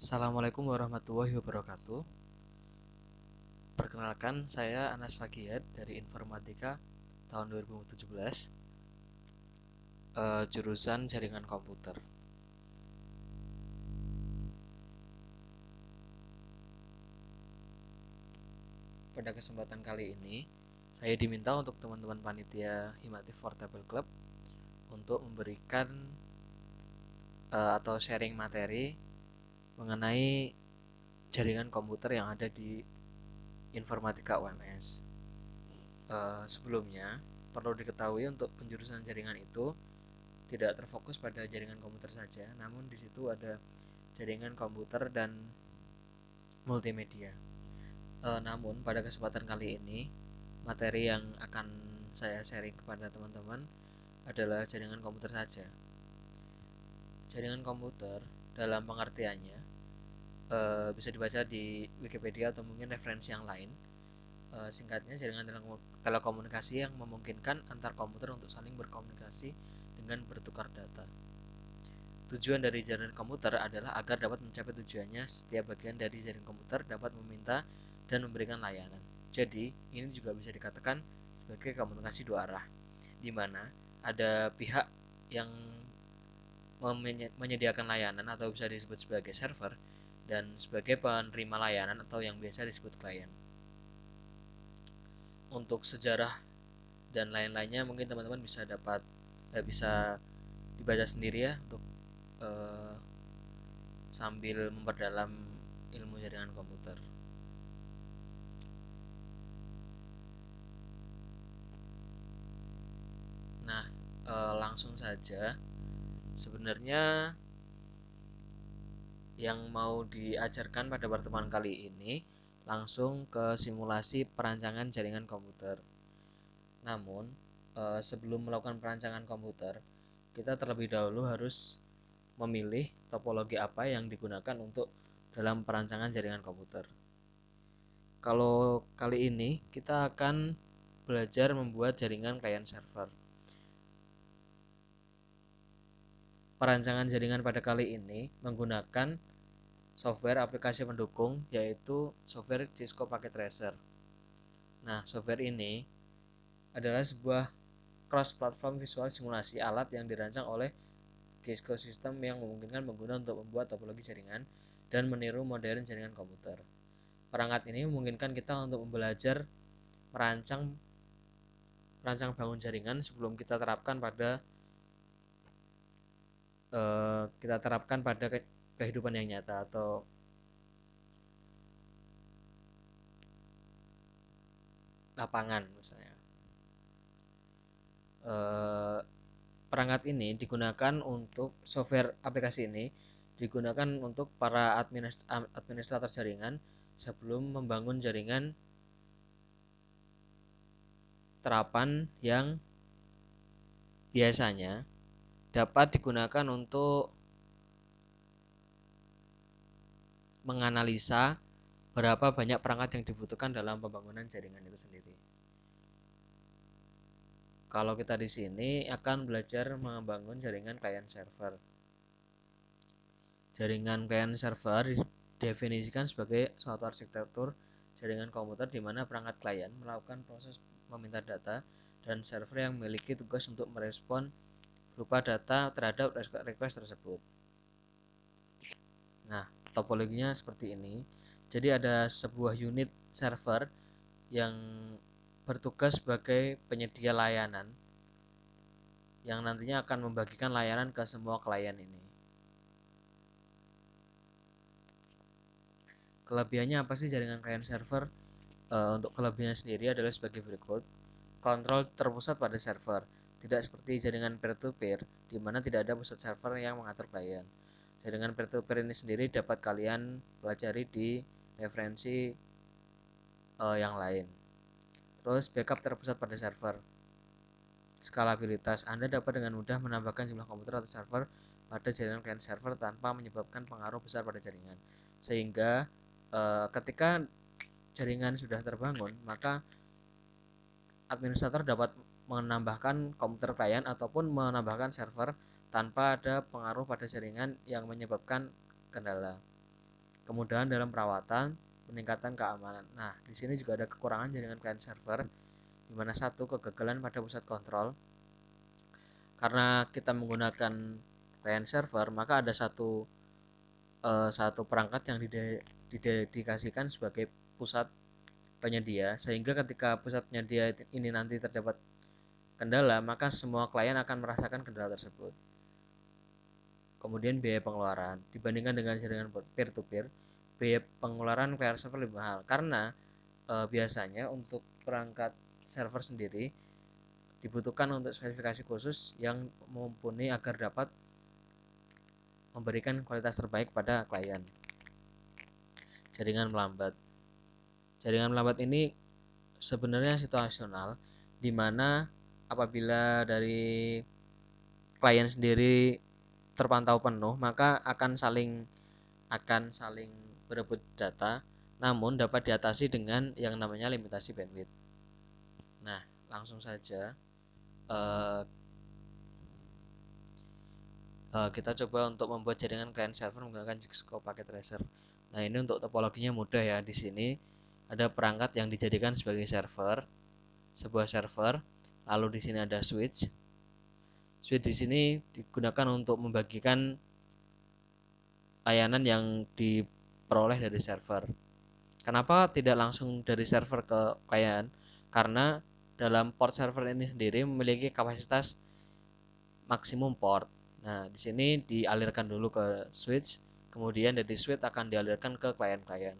Assalamualaikum warahmatullahi wabarakatuh. Perkenalkan, saya Anas Fakihad dari Informatika tahun 2017, jurusan Jaringan Komputer. Pada kesempatan kali ini, saya diminta untuk teman-teman panitia Himatif Portable Club untuk memberikan atau sharing materi mengenai jaringan komputer yang ada di Informatika UMS. Sebelumnya, perlu diketahui untuk penjurusan jaringan itu tidak terfokus pada jaringan komputer saja, namun di situ ada jaringan komputer dan multimedia. Namun pada kesempatan kali ini, materi yang akan saya sharing kepada teman-teman adalah jaringan komputer saja. Jaringan komputer dalam pengertiannya bisa dibaca di Wikipedia atau mungkin referensi yang lain. Singkatnya, jaringan telekomunikasi yang memungkinkan antar komputer untuk saling berkomunikasi dengan bertukar data. Tujuan dari jaringan komputer adalah agar dapat mencapai tujuannya, setiap bagian dari jaringan komputer dapat meminta dan memberikan layanan. Jadi, ini juga bisa dikatakan sebagai komunikasi dua arah, di mana ada pihak yang menyediakan layanan atau bisa disebut sebagai server dan sebagai penerima layanan atau yang biasa disebut klien. Untuk sejarah dan lain-lainnya mungkin teman-teman bisa dibaca sendiri ya untuk eh, sambil memperdalam ilmu jaringan komputer. Nah, langsung saja. Sebenarnya yang mau diajarkan pada pertemuan kali ini langsung ke simulasi perancangan jaringan komputer. Namun, sebelum melakukan perancangan komputer, kita terlebih dahulu harus memilih topologi apa yang digunakan untuk dalam perancangan jaringan komputer. Kalau kali ini kita akan belajar membuat jaringan client server. Perancangan jaringan pada kali ini menggunakan software aplikasi pendukung yaitu software Cisco Packet Tracer. Nah, software ini adalah sebuah cross-platform visual simulasi alat yang dirancang oleh Cisco System yang memungkinkan pengguna untuk membuat topologi jaringan dan meniru modern jaringan komputer. Perangkat ini memungkinkan kita untuk belajar merancang bangun jaringan sebelum kita terapkan pada kehidupan yang nyata atau lapangan misalnya. Perangkat ini digunakan untuk software aplikasi ini digunakan untuk para administrator jaringan sebelum membangun jaringan terapan yang biasanya dapat digunakan untuk menganalisa berapa banyak perangkat yang dibutuhkan dalam pembangunan jaringan itu sendiri. Kalau kita di sini akan belajar membangun jaringan client server. Jaringan client server didefinisikan sebagai suatu arsitektur jaringan komputer di mana perangkat klien melakukan proses meminta data dan server yang memiliki tugas untuk merespon berupa data terhadap request tersebut. Nah, topologinya seperti ini. Jadi ada sebuah unit server yang bertugas sebagai penyedia layanan yang nantinya akan membagikan layanan ke semua klien ini. Kelebihannya apa sih jaringan client server? Untuk kelebihannya sendiri adalah sebagai berikut. Kontrol terpusat pada server, tidak seperti jaringan peer-to-peer, di mana tidak ada pusat server yang mengatur klien. Jaringan peer-to-peer ini sendiri dapat kalian pelajari di referensi yang lain. Terus backup terpusat pada server. Skalabilitas, Anda dapat dengan mudah menambahkan jumlah komputer atau server pada jaringan client server tanpa menyebabkan pengaruh besar pada jaringan. Sehingga ketika jaringan sudah terbangun, maka administrator dapat menambahkan komputer klien ataupun menambahkan server tanpa ada pengaruh pada jaringan yang menyebabkan kendala. kemudahan dalam perawatan, peningkatan keamanan. Nah, di sini juga ada kekurangan jaringan client server, di mana satu kegagalan pada pusat kontrol. Karena kita menggunakan client server, maka ada satu perangkat yang didedikasikan sebagai pusat penyedia, sehingga ketika pusat penyedia ini nanti terdapat kendala, maka semua klien akan merasakan kendala tersebut. Kemudian biaya pengeluaran dibandingkan dengan jaringan peer to peer, biaya pengeluaran client server lebih mahal karena biasanya untuk perangkat server sendiri dibutuhkan untuk spesifikasi khusus yang mumpuni agar dapat memberikan kualitas terbaik pada klien. Jaringan melambat. Jaringan melambat ini sebenarnya situasional, di mana apabila dari klien sendiri terpantau penuh, maka akan saling berebut data, namun dapat diatasi dengan yang namanya limitasi bandwidth. Nah, langsung saja uh, kita coba untuk membuat jaringan client server menggunakan Cisco Packet Tracer. Nah, ini untuk topologinya mudah ya. Di sini ada perangkat yang dijadikan sebagai server, sebuah server. Lalu di sini ada switch. Switch di sini digunakan untuk membagikan layanan yang diperoleh dari server. Kenapa tidak langsung dari server ke klien? Karena dalam port server ini sendiri memiliki kapasitas maksimum port. Nah, di sini dialirkan dulu ke switch, kemudian dari switch akan dialirkan ke klien-klien.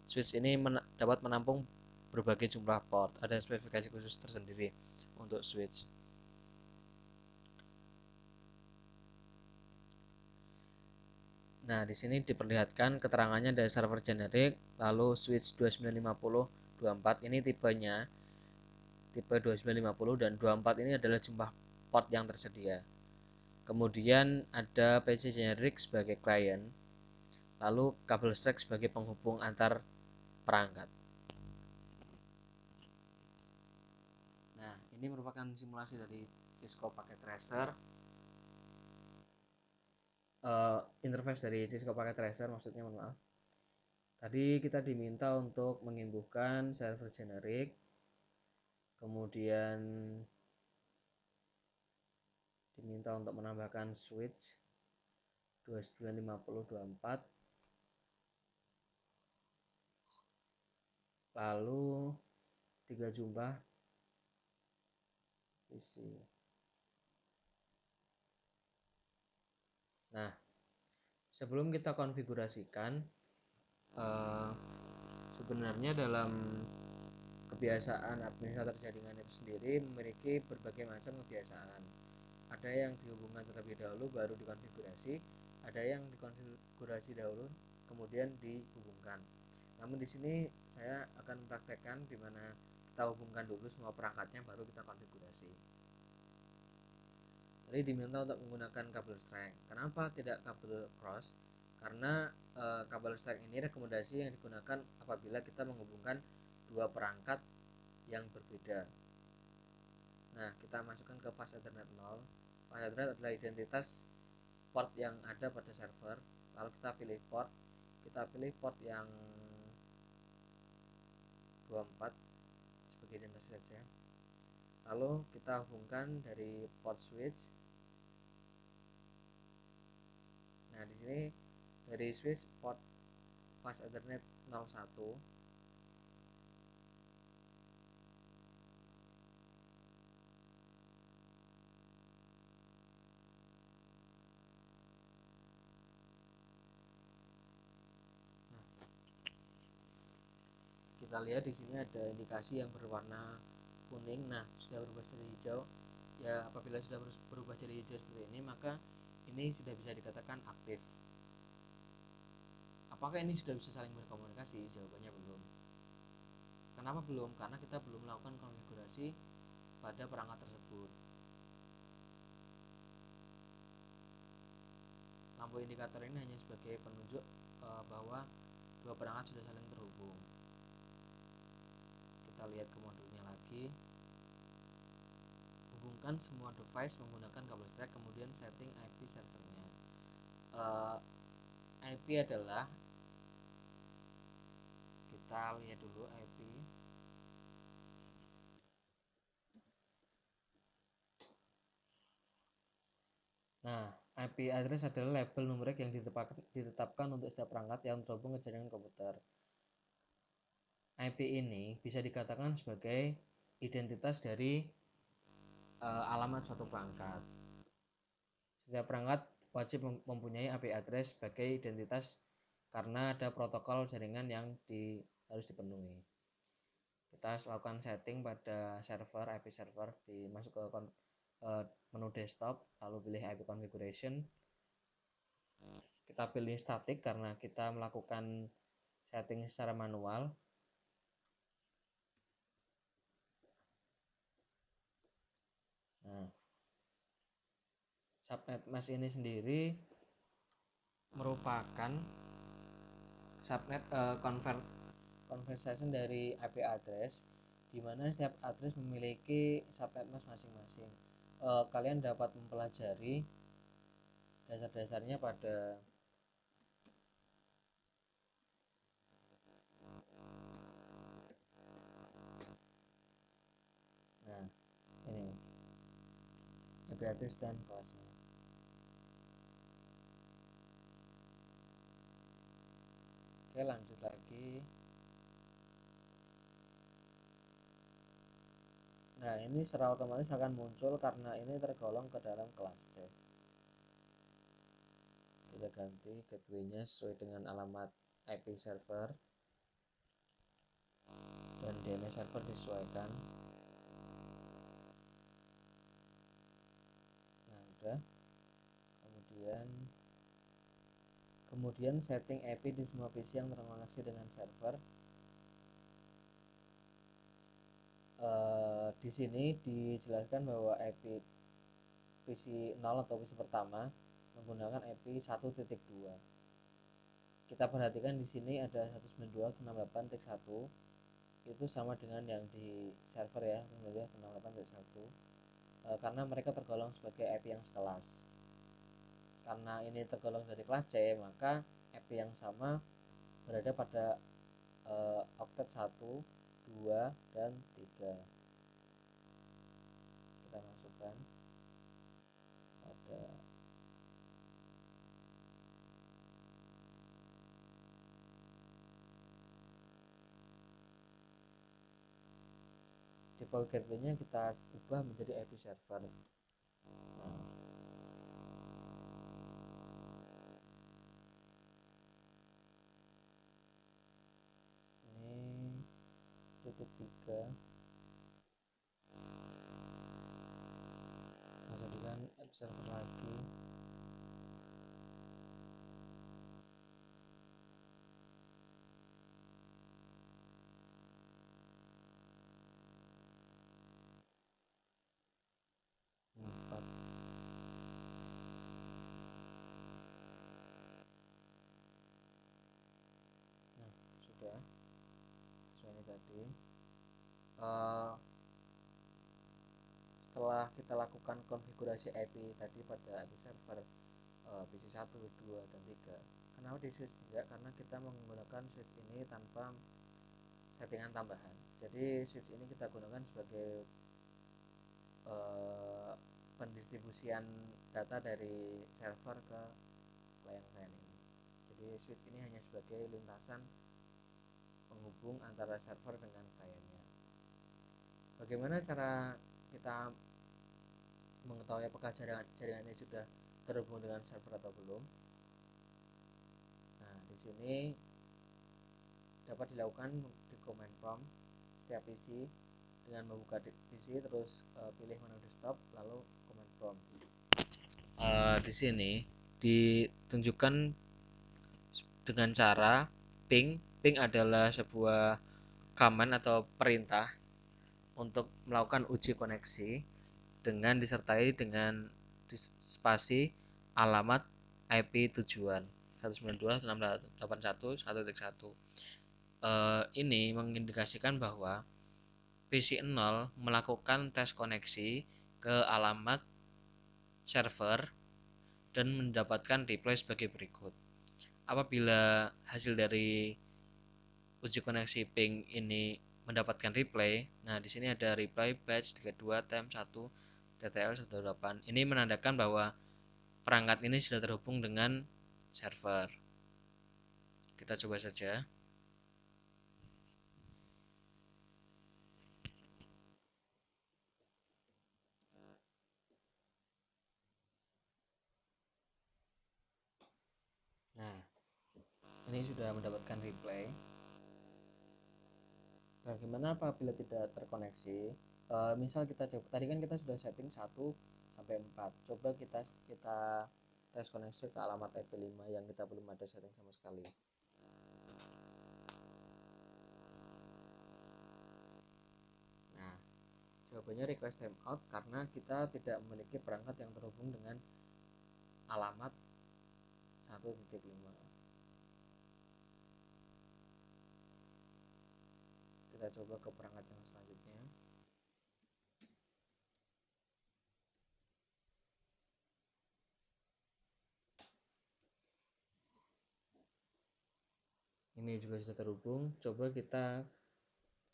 Switch ini dapat menampung berbagai jumlah port, ada spesifikasi khusus tersendiri untuk switch. Nah, di sini diperlihatkan keterangannya dari server generik, lalu switch 295024 ini tipenya tipe 2950 dan 24 ini adalah jumlah port yang tersedia. Kemudian ada PC generik sebagai klien, lalu kabel strap sebagai penghubung antar perangkat. Nah, ini merupakan simulasi dari Cisco Packet Tracer. Interface dari Cisco Packet Tracer maksudnya, mohon maaf. Tadi kita diminta untuk mengimbuhkan server generik, kemudian diminta untuk menambahkan switch 295024, lalu 3 jumlah PC. Nah, sebelum kita konfigurasikan, sebenarnya dalam kebiasaan administrator jaringan itu sendiri memiliki berbagai macam kebiasaan. Ada yang dihubungkan terlebih dahulu baru dikonfigurasi, ada yang dikonfigurasi dahulu kemudian dihubungkan. Namun di sini saya akan mempraktekkan di mana kita hubungkan dulu semua perangkatnya baru kita konfigurasi. Tadi diminta untuk menggunakan kabel strength. Kenapa tidak kabel cross? Karena kabel strength ini rekomendasi yang digunakan apabila kita menghubungkan dua perangkat yang berbeda. Nah, kita masukkan ke fast Ethernet 0. Fast Ethernet adalah identitas port yang ada pada server. Lalu kita pilih port. Kita pilih port yang 24 sebagai identitas saja. Lalu kita hubungkan dari port switch. Nah, di sini dari switch port fast Ethernet 01. Kita lihat di sini ada indikasi yang berwarna kuning. Nah, sudah berubah jadi hijau. Ya, apabila sudah berubah jadi hijau seperti ini, maka ini sudah bisa dikatakan aktif. Apakah ini sudah bisa saling berkomunikasi? Jawabannya belum. Kenapa belum? Karena kita belum melakukan konfigurasi pada perangkat tersebut. Lampu indikator ini hanya sebagai penunjuk bahwa dua perangkat sudah saling terhubung. Kita lihat ke modulnya lagi. Hubungkan semua device menggunakan kabel strap, kemudian setting IP servernya. IP adalah kita lihat dulu IP. Nah, IP address adalah label numerik yang ditetapkan untuk setiap perangkat yang terhubung ke jaringan komputer. IP ini bisa dikatakan sebagai identitas dari alamat suatu perangkat. Setiap perangkat wajib mempunyai IP address sebagai identitas karena ada protokol jaringan yang harus dipenuhi. Kita lakukan setting pada server, IP server, masuk ke menu desktop, lalu pilih IP configuration. Kita pilih static karena kita melakukan setting secara manual. Nah, subnet mask ini sendiri merupakan subnet conversation dari IP address, di mana setiap address memiliki subnet mask masing-masing. Kalian dapat mempelajari dasar-dasarnya pada ini IP address dan kelasnya. Oke, lanjut lagi. Nah, ini secara otomatis akan muncul karena ini tergolong ke dalam kelas C. Kita ganti gateway-nya sesuai dengan alamat IP server dan DNS server disesuaikan. Nah, udah. Kemudian setting IP di semua PC yang terkoneksi dengan server. Di sini dijelaskan bahwa IP PC 0 atau PC pertama menggunakan IP 1.2. Kita perhatikan di sini ada 192.168.1, itu sama dengan yang di server ya, 192.168.1, karena mereka tergolong sebagai IP yang sekelas. Karena ini tergolong dari kelas C, maka IP yang sama berada pada oktet 1, 2, dan 3. Kita masukkan pada default gateway-nya, kita ubah menjadi IP server. Nah, ini tutup 3, kita jadikan IP server lagi. Nah, sudah sesuai tadi. Setelah kita lakukan konfigurasi IP tadi pada IP server PC 1, 2, dan 3, kenapa di switch 3? Karena kita menggunakan switch ini tanpa settingan tambahan. Jadi switch ini kita gunakan sebagai pendistribusian data dari server ke klien-klien ini. Jadi switch ini hanya sebagai lintasan penghubung antara server dengan kliennya. Bagaimana cara kita mengetahui apakah jaringan ini sudah terhubung dengan server atau belum? Nah, di sini dapat dilakukan di command prompt setiap PC dengan membuka PC, terus pilih menu desktop, lalu command prompt. Di sini ditunjukkan dengan cara ping. Ping adalah sebuah command atau perintah untuk melakukan uji koneksi dengan disertai dengan spasi alamat IP tujuan 192.168.1.1. Ini mengindikasikan bahwa PC 0 melakukan tes koneksi ke alamat server dan mendapatkan reply sebagai berikut. Apabila hasil dari uji koneksi ping ini mendapatkan reply. Nah, di sini ada reply batch 32 time 1 TTL 128. Ini menandakan bahwa perangkat ini sudah terhubung dengan server. Kita coba saja. Nah, ini sudah mendapatkan reply. Bagaimana apabila tidak terkoneksi? Misal kita coba, tadi kan kita sudah setting 1 sampai 4. Coba kita tes koneksi ke alamat IP5 yang kita belum ada setting sama sekali. Nah, jawabannya request timeout karena kita tidak memiliki perangkat yang terhubung dengan alamat 1.5. Kita coba ke perangkat yang selanjutnya. Ini juga sudah terhubung. Coba kita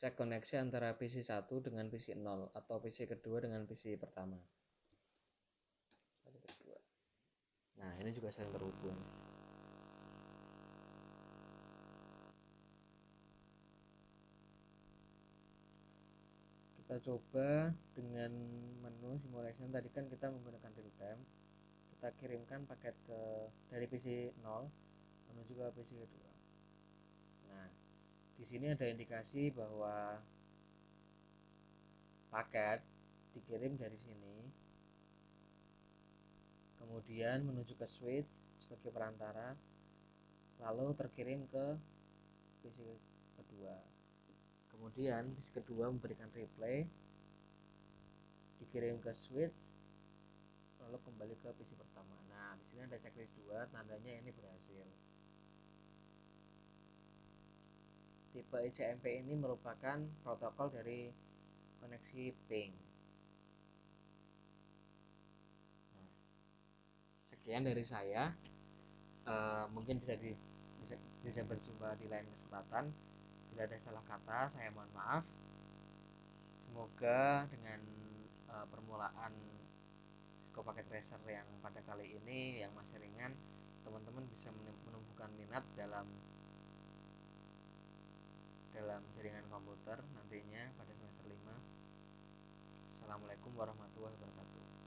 cek koneksi antara PC 1 dengan PC 0 atau PC kedua dengan PC pertama. Nah, ini juga saling terhubung. Kita coba dengan menu simulation. Tadi kan kita menggunakan real time. Kita kirimkan paket dari PC 0 menuju ke PC kedua. Nah, di sini ada indikasi bahwa paket dikirim dari sini, kemudian menuju ke switch sebagai perantara, lalu terkirim ke PC kedua. Kemudian PC kedua memberikan replay, dikirim ke switch, lalu kembali ke PC pertama. Nah, di sini ada checklist 2, tandanya ini berhasil. Tipe ICMP ini merupakan protokol dari koneksi ping. Nah, sekian dari saya. Mungkin bisa berjumpa di lain kesempatan. Bila ada salah kata, saya mohon maaf. Semoga dengan permulaan Cisco Packet Tracer yang pada kali ini yang masih ringan, teman-teman bisa menumbuhkan minat dalam jaringan komputer nantinya pada semester 5. Assalamualaikum warahmatullahi wabarakatuh.